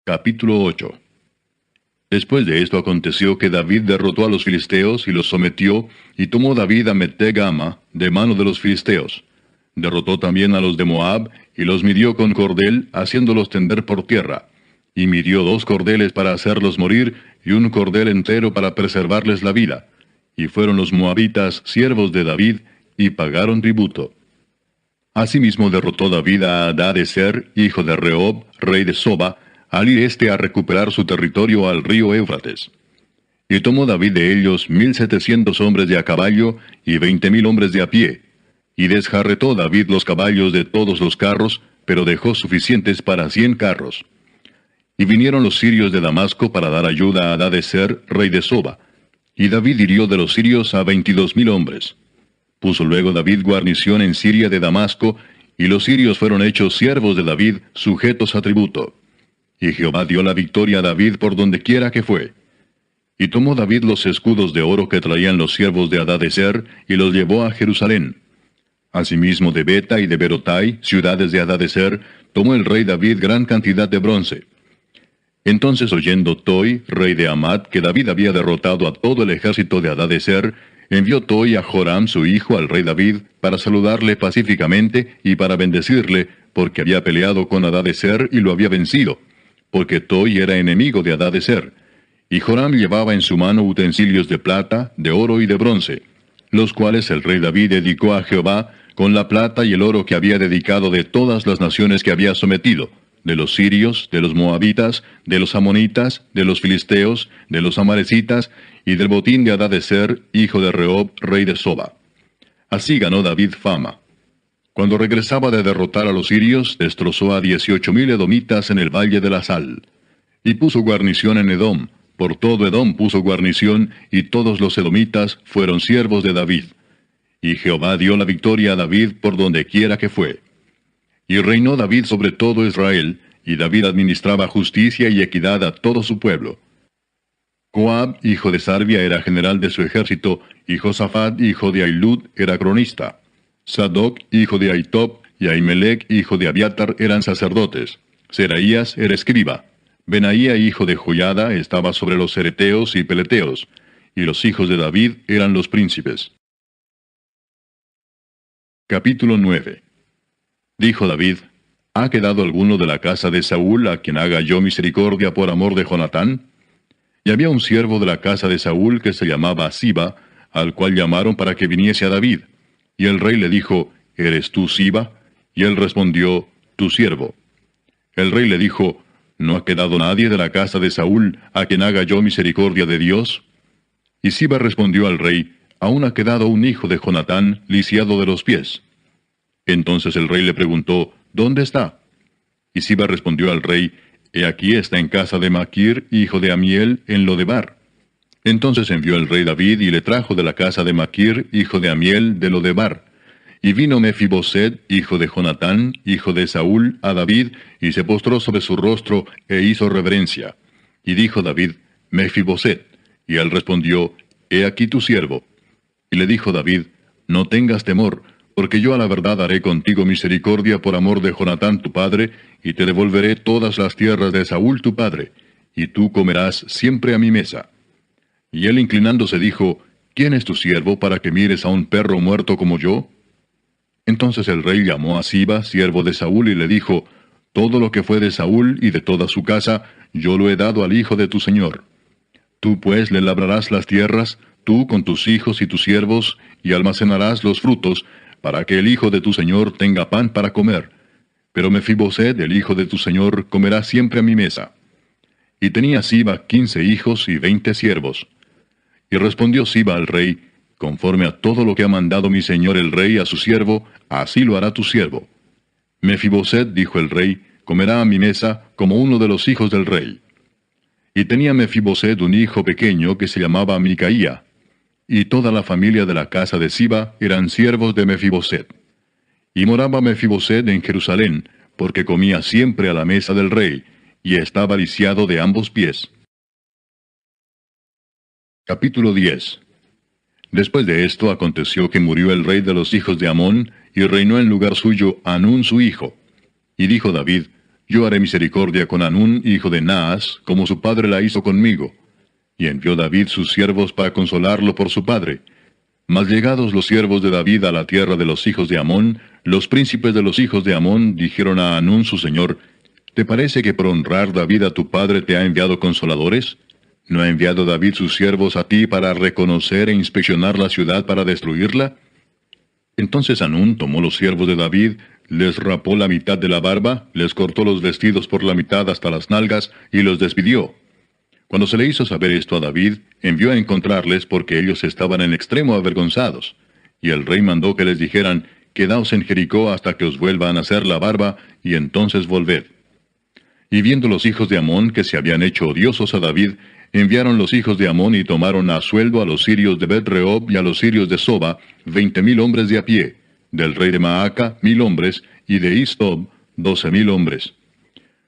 Capítulo 8. Después de esto aconteció que David derrotó a los filisteos y los sometió, y tomó David a Meteg-ama de mano de los filisteos. Derrotó también a los de Moab, y los midió con cordel, haciéndolos tender por tierra. Y midió 2 cordeles para hacerlos morir, y un cordel entero para preservarles la vida. Y fueron los moabitas siervos de David, y pagaron tributo. Asimismo derrotó David a Hadadezer, hijo de Rehob, rey de Soba, al ir éste a recuperar su territorio al río Éufrates. Y tomó David de ellos 1,700 hombres de a caballo y 20,000 hombres de a pie. Y desjarretó David los caballos de todos los carros, pero dejó suficientes para 100 carros. Y vinieron los sirios de Damasco para dar ayuda a Hadadezer, rey de Soba. Y David hirió de los sirios a 22,000 hombres. Puso luego David guarnición en Siria de Damasco, y los sirios fueron hechos siervos de David, sujetos a tributo. Y Jehová dio la victoria a David por donde quiera que fue. Y tomó David los escudos de oro que traían los siervos de Hadadezer, y los llevó a Jerusalén. Asimismo de Beta y de Berotai, ciudades de Hadadezer, tomó el rey David gran cantidad de bronce. Entonces oyendo Toi, rey de Amat, que David había derrotado a todo el ejército de Hadadezer, envió Toi a Joram su hijo al rey David, para saludarle pacíficamente y para bendecirle, porque había peleado con Hadadezer y lo había vencido, porque Toi era enemigo de Hadadezer. Y Joram llevaba en su mano utensilios de plata, de oro y de bronce, los cuales el rey David dedicó a Jehová, con la plata y el oro que había dedicado de todas las naciones que había sometido, de los sirios, de los moabitas, de los amonitas, de los filisteos, de los amalecitas, y del botín de Hadadezer, hijo de Rehob, rey de Soba. Así ganó David fama. Cuando regresaba de derrotar a los sirios, destrozó a 18,000 edomitas en el valle de la Sal. Y puso guarnición en Edom, por todo Edom puso guarnición, y todos los edomitas fueron siervos de David. Y Jehová dio la victoria a David por donde quiera que fue. Y reinó David sobre todo Israel, y David administraba justicia y equidad a todo su pueblo. Joab, hijo de Sarvia, era general de su ejército, y Josafat, hijo de Ahilud, era cronista. Sadoc, hijo de Ahitob, y Ahimelech, hijo de Abiatar, eran sacerdotes. Seraías era escriba. Benaía, hijo de Joiada, estaba sobre los cereteos y peleteos. Y los hijos de David eran los príncipes. Capítulo 9. Dijo David: ¿Ha quedado alguno de la casa de Saúl a quien haga yo misericordia por amor de Jonatán? Y había un siervo de la casa de Saúl que se llamaba Siba, al cual llamaron para que viniese a David. Y el rey le dijo: ¿Eres tú Siba? Y él respondió: Tu siervo. El rey le dijo: ¿No ha quedado nadie de la casa de Saúl a quien haga yo misericordia de Dios? Y Siba respondió al rey: Aún ha quedado un hijo de Jonatán, lisiado de los pies. Entonces el rey le preguntó: ¿Dónde está? Y Siba respondió al rey: He aquí está en casa de Maquir, hijo de Amiel, en Lodebar. Entonces envió el rey David y le trajo de la casa de Maquir, hijo de Amiel, de Lodebar. Y vino Mefiboset, hijo de Jonatán, hijo de Saúl, a David, y se postró sobre su rostro, e hizo reverencia. Y dijo David: Mefiboset. Y él respondió: He aquí tu siervo. Y le dijo David: No tengas temor, porque yo a la verdad haré contigo misericordia por amor de Jonatán tu padre, y te devolveré todas las tierras de Saúl tu padre, y tú comerás siempre a mi mesa. Y él inclinándose dijo: ¿Quién es tu siervo para que mires a un perro muerto como yo? Entonces el rey llamó a Siba, siervo de Saúl, y le dijo: Todo lo que fue de Saúl y de toda su casa, yo lo he dado al hijo de tu señor. Tú pues le labrarás las tierras, tú con tus hijos y tus siervos, y almacenarás los frutos, para que el hijo de tu señor tenga pan para comer. Pero Mefiboset, el hijo de tu señor, comerá siempre a mi mesa. Y tenía Siba 15 hijos y 20 siervos. Y respondió Siba al rey: Conforme a todo lo que ha mandado mi señor el rey a su siervo, así lo hará tu siervo. Mefiboset, dijo el rey, comerá a mi mesa como uno de los hijos del rey. Y tenía Mefiboset un hijo pequeño que se llamaba Micaía. Y toda la familia de la casa de Siba eran siervos de Mefiboset. Y moraba Mefiboset en Jerusalén, porque comía siempre a la mesa del rey, y estaba lisiado de ambos pies. Capítulo 10. Después de esto aconteció que murió el rey de los hijos de Amón, y reinó en lugar suyo Hanún su hijo. Y dijo David: yo haré misericordia con Hanún, hijo de Naas, como su padre la hizo conmigo. Y envió David sus siervos para consolarlo por su padre. Mas llegados los siervos de David a la tierra de los hijos de Amón, los príncipes de los hijos de Amón dijeron a Hanún su señor: ¿Te parece que por honrar David a tu padre te ha enviado consoladores? ¿No ha enviado David sus siervos a ti para reconocer e inspeccionar la ciudad para destruirla? Entonces Hanún tomó los siervos de David, les rapó la mitad de la barba, les cortó los vestidos por la mitad hasta las nalgas, y los despidió. Cuando se le hizo saber esto a David, envió a encontrarles porque ellos estaban en extremo avergonzados. Y el rey mandó que les dijeran: Quedaos en Jericó hasta que os vuelvan a hacer la barba, y entonces volved. Y viendo los hijos de Amón que se habían hecho odiosos a David, enviaron los hijos de Amón y tomaron a sueldo a los sirios de Bet-rehob y a los sirios de Soba, 20,000 hombres de a pie, del rey de Maaca 1,000 hombres, y de Istob 12,000 hombres.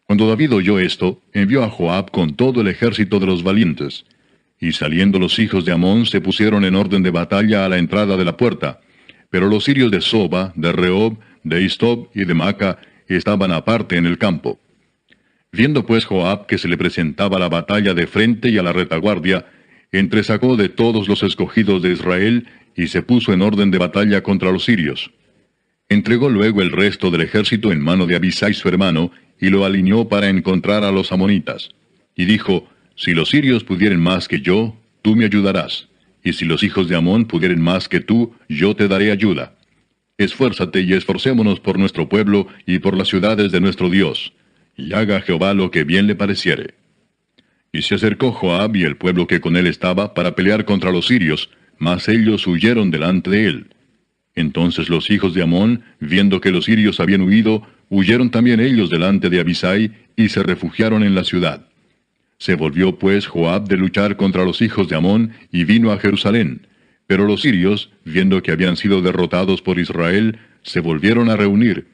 Cuando David oyó esto, envió a Joab con todo el ejército de los valientes. Y saliendo los hijos de Amón se pusieron en orden de batalla a la entrada de la puerta. Pero los sirios de Soba, de Rehob, de Istob y de Maaca estaban aparte en el campo. Viendo pues Joab que se le presentaba la batalla de frente y a la retaguardia, entresacó de todos los escogidos de Israel y se puso en orden de batalla contra los sirios. Entregó luego el resto del ejército en mano de Abisai su hermano, y lo alineó para encontrar a los amonitas. Y dijo: Si los sirios pudieren más que yo, tú me ayudarás. Y si los hijos de Amón pudieren más que tú, yo te daré ayuda. Esfuérzate y esforcémonos por nuestro pueblo y por las ciudades de nuestro Dios. Y haga Jehová lo que bien le pareciere. Y se acercó Joab y el pueblo que con él estaba para pelear contra los sirios, mas ellos huyeron delante de él. Entonces los hijos de Amón, viendo que los sirios habían huido, huyeron también ellos delante de Abisai, y se refugiaron en la ciudad. Se volvió pues Joab de luchar contra los hijos de Amón, y vino a Jerusalén. Pero los sirios, viendo que habían sido derrotados por Israel, se volvieron a reunir.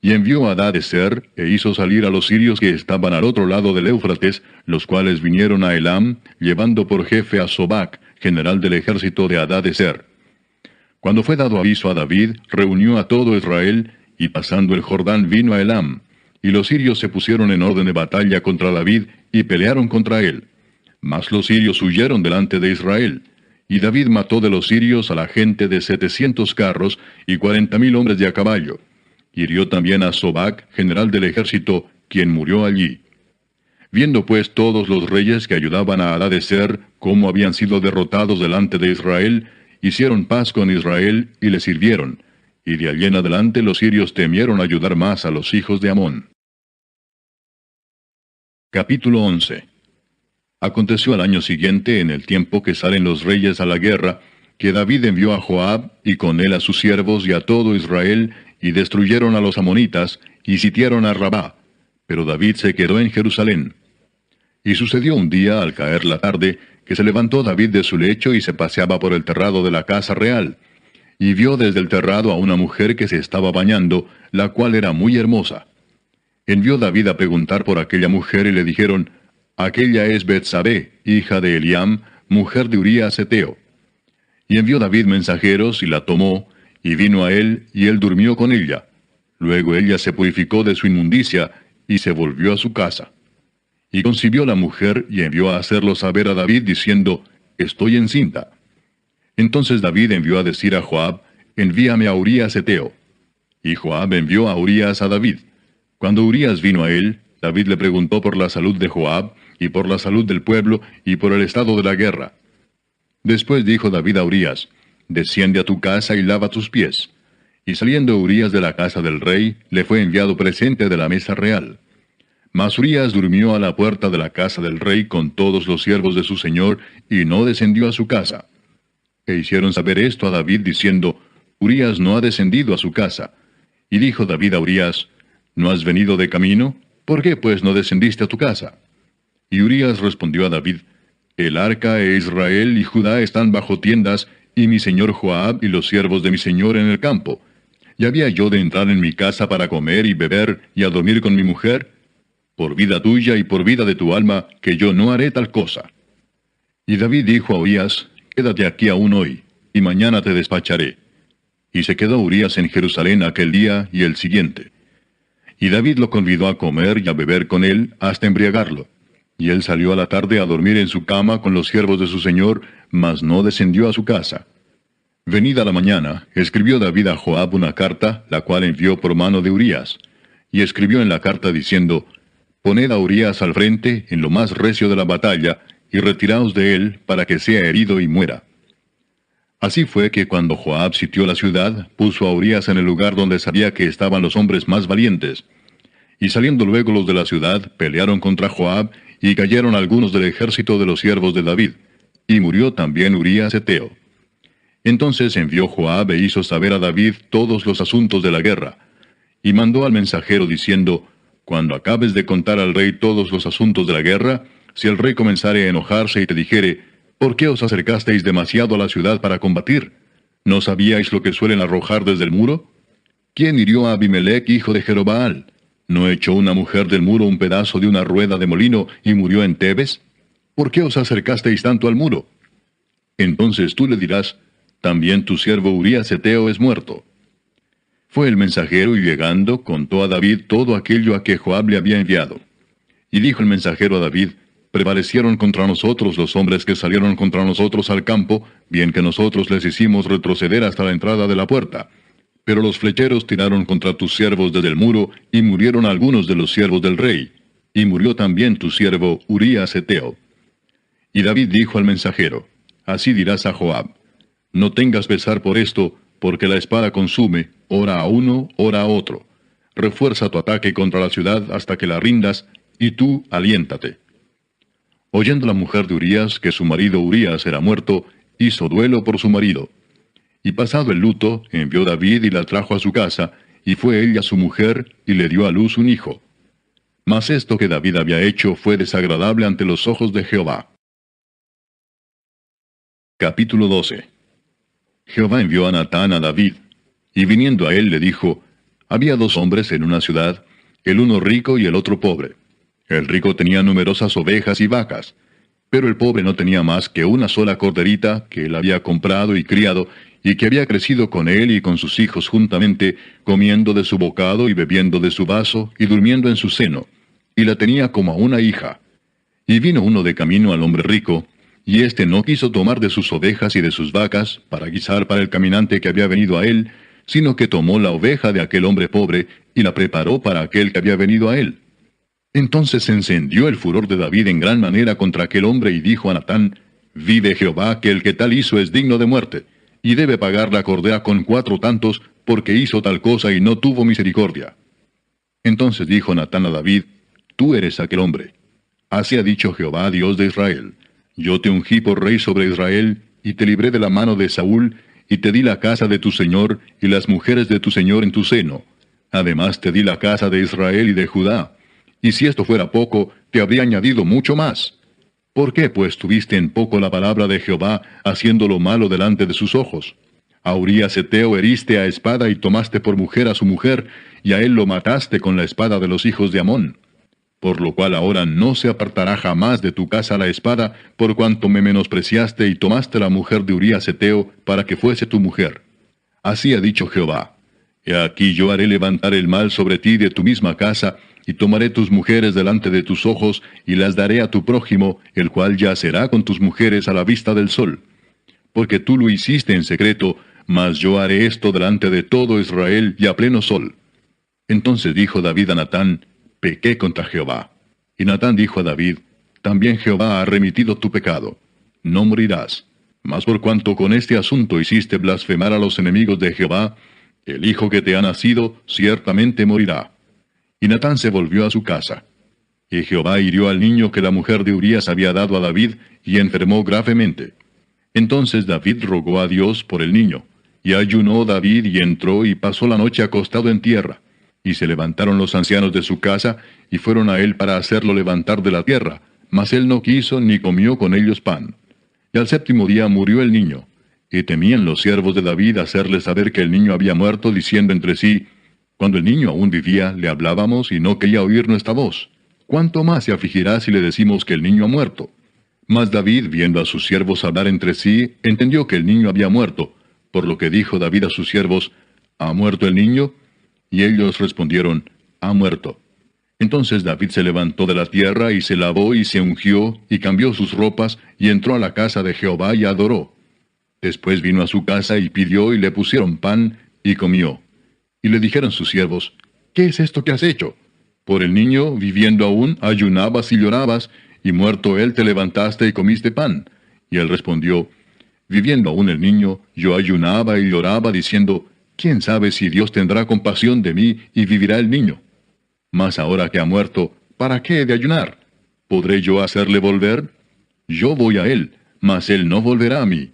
Y envió a Hadadezer, e hizo salir a los sirios que estaban al otro lado del Éufrates, los cuales vinieron a Elam, llevando por jefe a Sobac, general del ejército de Hadadezer. Cuando fue dado aviso a David, reunió a todo Israel, y pasando el Jordán vino a Elam. Y los sirios se pusieron en orden de batalla contra David, y pelearon contra él. Mas los sirios huyeron delante de Israel. Y David mató de los sirios a la gente de 700 carros, y 40,000 hombres de a caballo. Hirió también a Sobac, general del ejército, quien murió allí. Viendo pues todos los reyes que ayudaban a Hadadezer cómo habían sido derrotados delante de Israel, hicieron paz con Israel y le sirvieron, y de allí en adelante los sirios temieron ayudar más a los hijos de Amón. Capítulo 11. Aconteció al año siguiente, en el tiempo que salen los reyes a la guerra, que David envió a Joab, y con él a sus siervos y a todo Israel, y destruyeron a los amonitas, y sitiaron a Rabá. Pero David se quedó en Jerusalén. Y sucedió un día, al caer la tarde, que se levantó David de su lecho y se paseaba por el terrado de la casa real. Y vio desde el terrado a una mujer que se estaba bañando, la cual era muy hermosa. Envió David a preguntar por aquella mujer y le dijeron: Aquella es Betsabé, hija de Eliam, mujer de Urías Heteo. Y envió David mensajeros y la tomó, y vino a él, y él durmió con ella. Luego ella se purificó de su inmundicia, y se volvió a su casa. Y concibió la mujer, y envió a hacerlo saber a David, diciendo: Estoy encinta. Entonces David envió a decir a Joab: Envíame a Urías Heteo. Y Joab envió a Urías a David. Cuando Urías vino a él, David le preguntó por la salud de Joab, y por la salud del pueblo, y por el estado de la guerra. Después dijo David a Urías: Desciende a tu casa y lava tus pies. Y saliendo Urías de la casa del rey, le fue enviado presente de la mesa real. Mas Urías durmió a la puerta de la casa del rey con todos los siervos de su señor, y no descendió a su casa. E hicieron saber esto a David, diciendo: Urías no ha descendido a su casa. Y dijo David a Urías: ¿No has venido de camino? ¿Por qué pues no descendiste a tu casa? Y Urías respondió a David: El arca e Israel y Judá están bajo tiendas, y mi señor Joab y los siervos de mi señor en el campo. ¿Y había yo de entrar en mi casa para comer y beber y a dormir con mi mujer? Por vida tuya y por vida de tu alma, que yo no haré tal cosa. Y David dijo a Urías: Quédate aquí aún hoy, y mañana te despacharé. Y se quedó Urías en Jerusalén aquel día y el siguiente. Y David lo convidó a comer y a beber con él hasta embriagarlo. Y él salió a la tarde a dormir en su cama con los siervos de su señor, mas no descendió a su casa. Venida la mañana, escribió David a Joab una carta, la cual envió por mano de Urías. Y escribió en la carta diciendo, Poned a Urías al frente, en lo más recio de la batalla, y retiraos de él, para que sea herido y muera. Así fue que cuando Joab sitió la ciudad, puso a Urías en el lugar donde sabía que estaban los hombres más valientes. Y saliendo luego los de la ciudad, pelearon contra Joab, y cayeron algunos del ejército de los siervos de David. Y murió también Urías heteo. Entonces envió Joab e hizo saber a David todos los asuntos de la guerra. Y mandó al mensajero diciendo, Cuando acabes de contar al rey todos los asuntos de la guerra, si el rey comenzare a enojarse y te dijere, ¿por qué os acercasteis demasiado a la ciudad para combatir? ¿No sabíais lo que suelen arrojar desde el muro? ¿Quién hirió a Abimelech, hijo de Jerobaal? ¿No echó una mujer del muro un pedazo de una rueda de molino y murió en Tebes? ¿Por qué os acercasteis tanto al muro? Entonces tú le dirás, también tu siervo Urías heteo es muerto. Fue el mensajero y llegando, contó a David todo aquello a que Joab le había enviado. Y dijo el mensajero a David, prevalecieron contra nosotros los hombres que salieron contra nosotros al campo, bien que nosotros les hicimos retroceder hasta la entrada de la puerta. Pero los flecheros tiraron contra tus siervos desde el muro, y murieron algunos de los siervos del rey. Y murió también tu siervo Urías heteo. Y David dijo al mensajero, así dirás a Joab, no tengas pesar por esto, porque la espada consume, ora a uno, ora a otro. Refuerza tu ataque contra la ciudad hasta que la rindas, y tú aliéntate. Oyendo la mujer de Urías que su marido Urías era muerto, hizo duelo por su marido. Y pasado el luto, envió David y la trajo a su casa, y fue ella su mujer, y le dio a luz un hijo. Mas esto que David había hecho fue desagradable ante los ojos de Jehová. Capítulo 12. Jehová envió a Natán a David, y viniendo a él le dijo, había dos hombres en una ciudad, el uno rico y el otro pobre. El rico tenía numerosas ovejas y vacas, pero el pobre no tenía más que una sola corderita que él había comprado y criado, y que había crecido con él y con sus hijos juntamente, comiendo de su bocado y bebiendo de su vaso, y durmiendo en su seno, y la tenía como a una hija. Y vino uno de camino al hombre rico, y éste no quiso tomar de sus ovejas y de sus vacas, para guisar para el caminante que había venido a él, sino que tomó la oveja de aquel hombre pobre, y la preparó para aquel que había venido a él. Entonces se encendió el furor de David en gran manera contra aquel hombre, y dijo a Natán, vive Jehová, que el que tal hizo es digno de muerte, y debe pagar la cordera con 4 tantos, porque hizo tal cosa y no tuvo misericordia. Entonces dijo Natán a David, tú eres aquel hombre. Así ha dicho Jehová, Dios de Israel, yo te ungí por rey sobre Israel, y te libré de la mano de Saúl, y te di la casa de tu señor, y las mujeres de tu señor en tu seno. Además te di la casa de Israel y de Judá. Y si esto fuera poco, te habría añadido mucho más. ¿Por qué pues tuviste en poco la palabra de Jehová, haciendo lo malo delante de sus ojos? A Urías heteo heriste a espada y tomaste por mujer a su mujer, y a él lo mataste con la espada de los hijos de Amón. Por lo cual ahora no se apartará jamás de tu casa la espada, por cuanto me menospreciaste y tomaste la mujer de Urías heteo para que fuese tu mujer. Así ha dicho Jehová. He aquí yo haré levantar el mal sobre ti de tu misma casa, y tomaré tus mujeres delante de tus ojos, y las daré a tu prójimo, el cual yacerá con tus mujeres a la vista del sol. Porque tú lo hiciste en secreto, mas yo haré esto delante de todo Israel y a pleno sol. Entonces dijo David a Natán, pequé contra Jehová. Y Natán dijo a David, también Jehová ha remitido tu pecado. No morirás. Mas por cuanto con este asunto hiciste blasfemar a los enemigos de Jehová, el hijo que te ha nacido ciertamente morirá. Y Natán se volvió a su casa. Y Jehová hirió al niño que la mujer de Urías había dado a David, y enfermó gravemente. Entonces David rogó a Dios por el niño. Y ayunó David y entró y pasó la noche acostado en tierra. Y se levantaron los ancianos de su casa, y fueron a él para hacerlo levantar de la tierra, mas él no quiso ni comió con ellos pan. Y al 7º día murió el niño. Y temían los siervos de David hacerle saber que el niño había muerto, diciendo entre sí, cuando el niño aún vivía, le hablábamos y no quería oír nuestra voz. ¿Cuánto más se afligirá si le decimos que el niño ha muerto? Mas David, viendo a sus siervos hablar entre sí, entendió que el niño había muerto, por lo que dijo David a sus siervos, ¿ha muerto el niño? Y ellos respondieron, ha muerto. Entonces David se levantó de la tierra, y se lavó, y se ungió, y cambió sus ropas, y entró a la casa de Jehová, y adoró. Después vino a su casa, y pidió, y le pusieron pan, y comió. Y le dijeron sus siervos, ¿qué es esto que has hecho? Por el niño, viviendo aún, ayunabas y llorabas, y muerto él te levantaste y comiste pan. Y él respondió, viviendo aún el niño, yo ayunaba y lloraba, diciendo, ¿quién sabe si Dios tendrá compasión de mí, y vivirá el niño? Mas ahora que ha muerto, ¿para qué he de ayunar? ¿Podré yo hacerle volver? Yo voy a él, mas él no volverá a mí.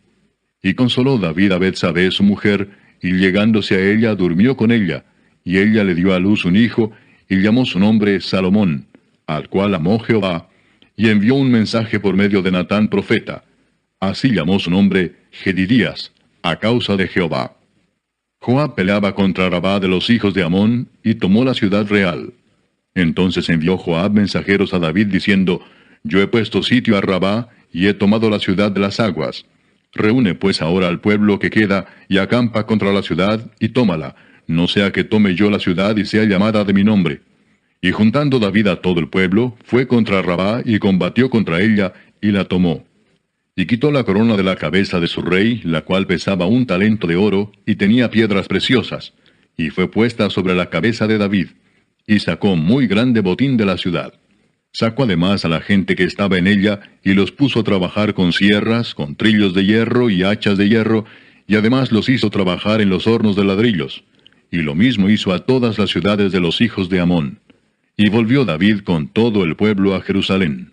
Y consoló David a Betsabé su mujer, y llegándose a ella, durmió con ella, y ella le dio a luz un hijo, y llamó su nombre Salomón, al cual amó Jehová, y envió un mensaje por medio de Natán profeta. Así llamó su nombre Jedidías, a causa de Jehová. Joab peleaba contra Rabá de los hijos de Amón, y tomó la ciudad real. Entonces envió Joab mensajeros a David diciendo, yo he puesto sitio a Rabá, y he tomado la ciudad de las aguas. Reúne pues ahora al pueblo que queda, y acampa contra la ciudad, y tómala, no sea que tome yo la ciudad y sea llamada de mi nombre. Y juntando David a todo el pueblo, fue contra Rabá, y combatió contra ella, y la tomó. Y quitó la corona de la cabeza de su rey, la cual pesaba 1 talento de oro, y tenía piedras preciosas, y fue puesta sobre la cabeza de David, y sacó muy grande botín de la ciudad. Sacó además a la gente que estaba en ella, y los puso a trabajar con sierras, con trillos de hierro y hachas de hierro, y además los hizo trabajar en los hornos de ladrillos. Y lo mismo hizo a todas las ciudades de los hijos de Amón. Y volvió David con todo el pueblo a Jerusalén.